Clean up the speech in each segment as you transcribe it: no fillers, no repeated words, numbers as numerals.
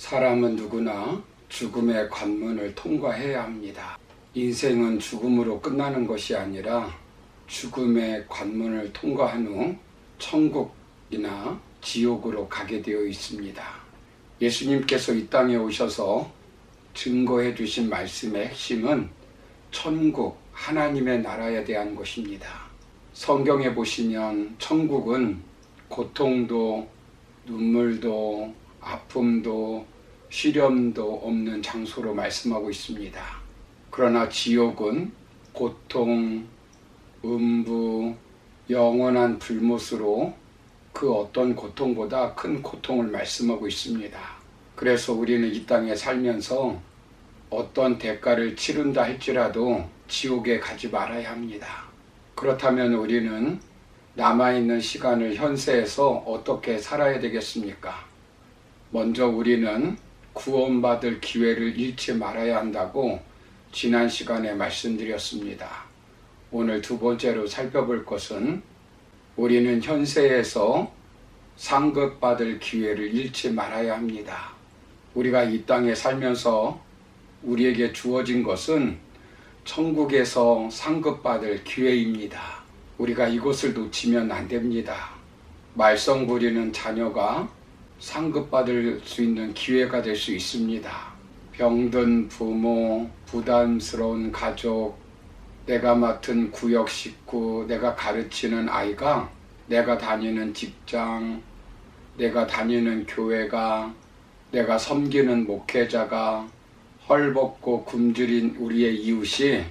사람은 누구나 죽음의 관문을 통과해야 합니다. 인생은 죽음으로 끝나는 것이 아니라 죽음의 관문을 통과한 후 천국이나 지옥으로 가게 되어 있습니다. 예수님께서 이 땅에 오셔서 증거해 주신 말씀의 핵심은 천국, 하나님의 나라에 대한 것입니다. 성경에 보시면 천국은 고통도, 눈물도, 아픔도, 시련도 없는 장소로 말씀하고 있습니다. 그러나 지옥은 고통, 음부, 영원한 불못으로 그 어떤 고통보다 큰 고통을 말씀하고 있습니다. 그래서 우리는 이 땅에 살면서 어떤 대가를 치른다 할지라도 지옥에 가지 말아야 합니다. 그렇다면 우리는 남아있는 시간을 현세에서 어떻게 살아야 되겠습니까? 먼저 우리는 구원받을 기회를 잃지 말아야 한다고 지난 시간에 말씀드렸습니다. 오늘 두 번째로 살펴볼 것은 우리는 현세에서 상급받을 기회를 잃지 말아야 합니다. 우리가 이 땅에 살면서 우리에게 주어진 것은 천국에서 상급받을 기회입니다. 우리가 이것을 놓치면 안 됩니다. 말썽 부리는 자녀가 상급받을 수 있는 기회가 될 수 있습니다. 병든 부모, 부담스러운 가족, 내가 맡은 구역 식구, 내가 가르치는 아이가, 내가 다니는 직장, 내가 다니는 교회가, 내가 섬기는 목회자가, 헐벗고 굶주린 우리의 이웃이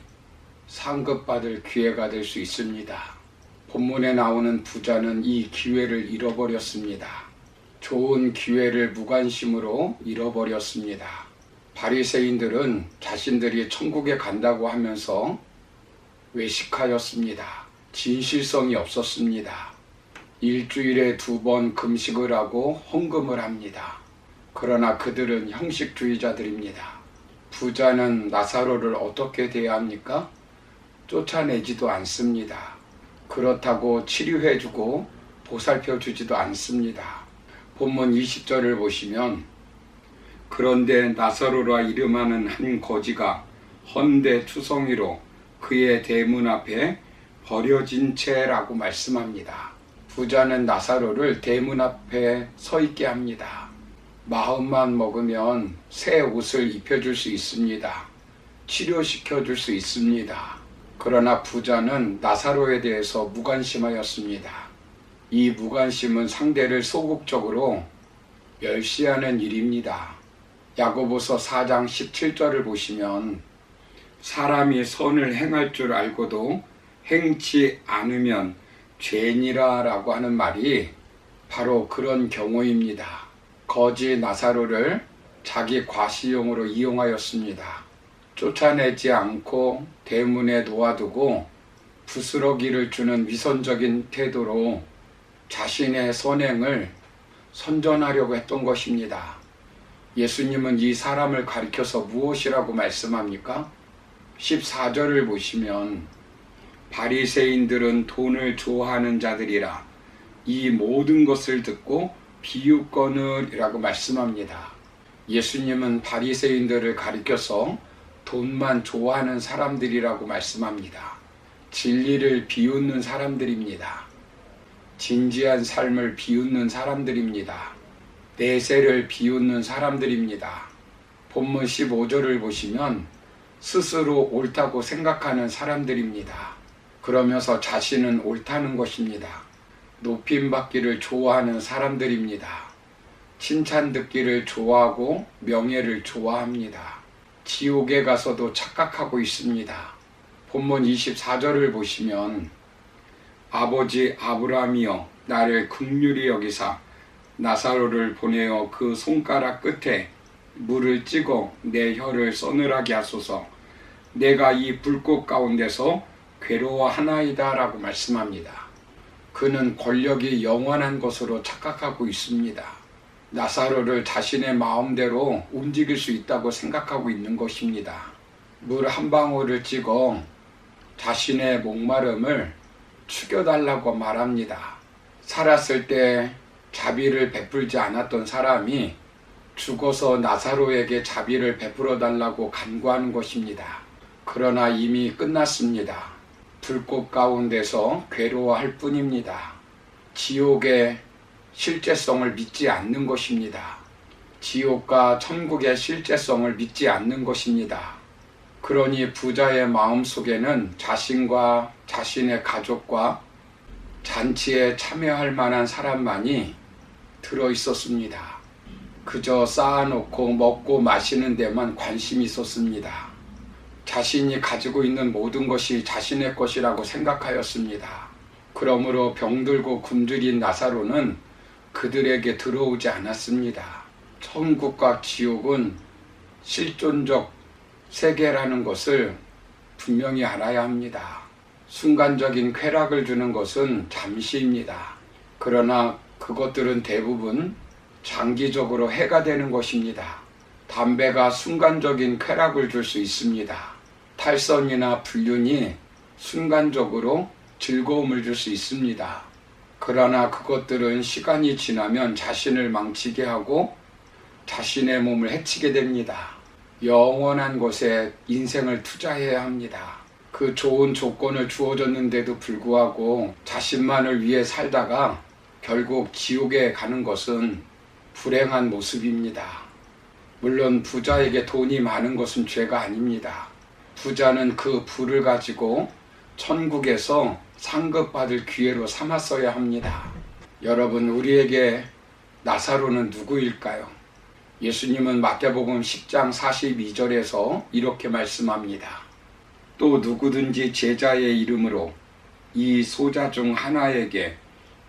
상급받을 기회가 될 수 있습니다. 본문에 나오는 부자는 이 기회를 잃어버렸습니다. 좋은 기회를 무관심으로 잃어버렸습니다. 바리새인들은 자신들이 천국에 간다고 하면서 외식하였습니다. 진실성이 없었습니다. 일주일에 2번 금식을 하고 헌금을 합니다. 그러나 그들은 형식주의자들입니다. 부자는 나사로를 어떻게 대합니까? 쫓아내지도 않습니다. 그렇다고 치료해주고 보살펴주지도 않습니다. 본문 20절을 보시면 그런데 나사로라 이름하는 한 거지가 헌데 투성이로 그의 대문 앞에 버려진 채라고 말씀합니다. 부자는 나사로를 대문 앞에 서 있게 합니다. 마음만 먹으면 새 옷을 입혀줄 수 있습니다. 치료시켜줄 수 있습니다. 그러나 부자는 나사로에 대해서 무관심하였습니다. 이 무관심은 상대를 소극적으로 멸시하는 일입니다. 야고보서 4장 17절을 보시면 사람이 선을 행할 줄 알고도 행치 않으면 죄니라 라고 하는 말이 바로 그런 경우입니다. 거지 나사로를 자기 과시용으로 이용하였습니다. 쫓아내지 않고 대문에 놓아두고 부스러기를 주는 위선적인 태도로 자신의 선행을 선전하려고 했던 것입니다. 예수님은 이 사람을 가리켜서 무엇이라고 말씀합니까? 14절을 보시면 바리새인들은 돈을 좋아하는 자들이라 이 모든 것을 듣고 비웃거늘이라고 말씀합니다. 예수님은 바리새인들을 가리켜서 돈만 좋아하는 사람들이라고 말씀합니다. 진리를 비웃는 사람들입니다. 진지한 삶을 비웃는 사람들입니다. 내세를 비웃는 사람들입니다. 본문 15절을 보시면 스스로 옳다고 생각하는 사람들입니다. 그러면서 자신은 옳다는 것입니다. 높임받기를 좋아하는 사람들입니다. 칭찬 듣기를 좋아하고 명예를 좋아합니다. 지옥에 가서도 착각하고 있습니다. 본문 24절을 보시면 아버지 아브라함이여 나를 긍휼히 여기사 나사로를 보내어 그 손가락 끝에 물을 찍어 내 혀를 서늘하게 하소서 내가 이 불꽃 가운데서 괴로워하나이다 라고 말씀합니다. 그는 권력이 영원한 것으로 착각하고 있습니다. 나사로를 자신의 마음대로 움직일 수 있다고 생각하고 있는 것입니다. 물 한 방울을 찍어 자신의 목마름을 죽여달라고 말합니다. 살았을 때 자비를 베풀지 않았던 사람이 죽어서 나사로에게 자비를 베풀어 달라고 간구하는 것입니다. 그러나 이미 끝났습니다. 불꽃 가운데서 괴로워할 뿐입니다. 지옥의 실제성을 믿지 않는 것입니다. 지옥과 천국의 실제성을 믿지 않는 것입니다. 그러니 부자의 마음속에는 자신과 자신의 가족과 잔치에 참여할 만한 사람만이 들어 있었습니다. 그저 쌓아놓고 먹고 마시는 데만 관심이 있었습니다. 자신이 가지고 있는 모든 것이 자신의 것이라고 생각하였습니다. 그러므로 병들고 굶주린 나사로는 그들에게 들어오지 않았습니다. 천국과 지옥은 실존적 세계라는 것을 분명히 알아야 합니다. 순간적인 쾌락을 주는 것은 잠시입니다. 그러나 그것들은 대부분 장기적으로 해가 되는 것입니다. 담배가 순간적인 쾌락을 줄 수 있습니다. 탈선이나 불륜이 순간적으로 즐거움을 줄 수 있습니다. 그러나 그것들은 시간이 지나면 자신을 망치게 하고 자신의 몸을 해치게 됩니다. 영원한 것에 인생을 투자해야 합니다. 그 좋은 조건을 주어졌는데도 불구하고 자신만을 위해 살다가 결국 지옥에 가는 것은 불행한 모습입니다. 물론 부자에게 돈이 많은 것은 죄가 아닙니다. 부자는 그 부를 가지고 천국에서 상급받을 기회로 삼았어야 합니다. 여러분, 우리에게 나사로는 누구일까요? 예수님은 마태복음 10장 42절에서 이렇게 말씀합니다. 또 누구든지 제자의 이름으로 이 소자 중 하나에게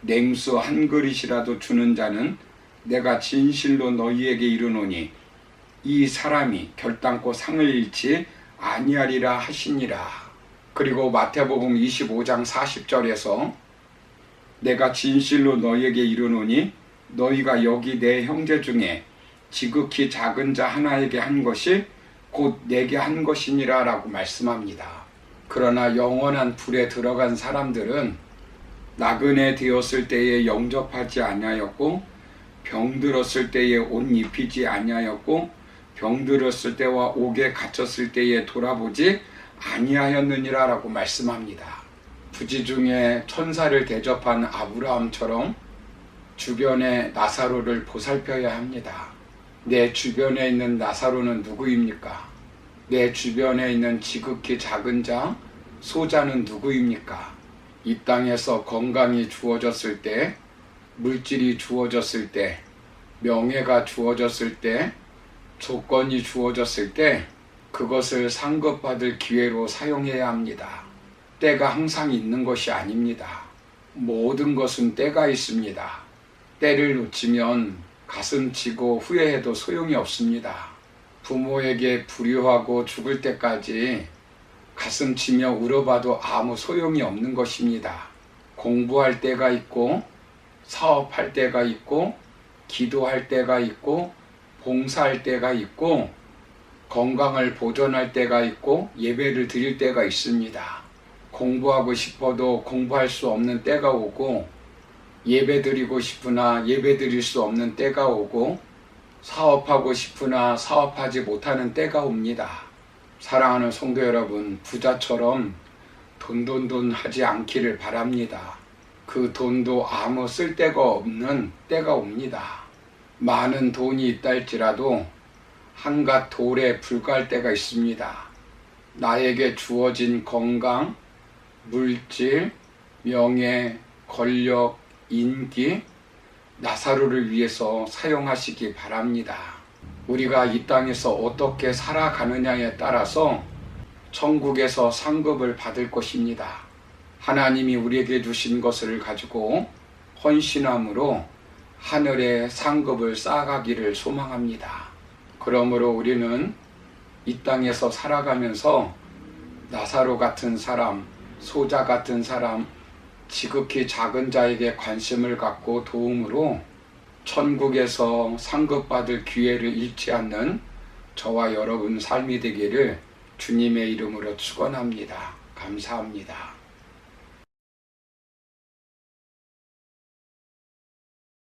냉수 한 그릇이라도 주는 자는 내가 진실로 너희에게 이르노니 이 사람이 결단코 상을 잃지 아니하리라 하시니라. 그리고 마태복음 25장 40절에서 내가 진실로 너희에게 이르노니 너희가 여기 내 형제 중에 지극히 작은 자 하나에게 한 것이 곧 내게 한 것이니라 라고 말씀합니다. 그러나 영원한 불에 들어간 사람들은 나그네 되었을 때에 영접하지 아니하였고 병들었을 때에 옷 입히지 아니하였고 병들었을 때와 옥에 갇혔을 때에 돌아보지 아니하였느니라 라고 말씀합니다. 부지 중에 천사를 대접한 아브라함처럼 주변의 나사로를 보살펴야 합니다. 내 주변에 있는 나사로는 누구입니까? 내 주변에 있는 지극히 작은 자, 소자는 누구입니까? 이 땅에서 건강이 주어졌을 때, 물질이 주어졌을 때, 명예가 주어졌을 때, 조건이 주어졌을 때 그것을 상급받을 기회로 사용해야 합니다. 때가 항상 있는 것이 아닙니다. 모든 것은 때가 있습니다. 때를 놓치면 가슴치고 후회해도 소용이 없습니다. 부모에게 불효하고 죽을 때까지 가슴치며 울어봐도 아무 소용이 없는 것입니다. 공부할 때가 있고 사업할 때가 있고 기도할 때가 있고 봉사할 때가 있고 건강을 보존할 때가 있고 예배를 드릴 때가 있습니다. 공부하고 싶어도 공부할 수 없는 때가 오고 예배 드리고 싶으나 예배 드릴 수 없는 때가 오고 사업하고 싶으나 사업하지 못하는 때가 옵니다. 사랑하는 성도 여러분, 부자처럼 돈 하지 않기를 바랍니다. 그 돈도 아무 쓸데가 없는 때가 옵니다. 많은 돈이 있다 할지라도 한갓 돌에 불과할 때가 있습니다. 나에게 주어진 건강, 물질, 명예, 권력, 인기, 나사로를 위해서 사용하시기 바랍니다. 우리가 이 땅에서 어떻게 살아가느냐에 따라서 천국에서 상급을 받을 것입니다. 하나님이 우리에게 주신 것을 가지고 헌신함으로 하늘의 상급을 쌓아가기를 소망합니다. 그러므로 우리는 이 땅에서 살아가면서 나사로 같은 사람, 소자 같은 사람, 지극히 작은 자에게 관심을 갖고 도움으로 천국에서 상급받을 기회를 잃지 않는 저와 여러분 삶이 되기를 주님의 이름으로 축원합니다. 감사합니다.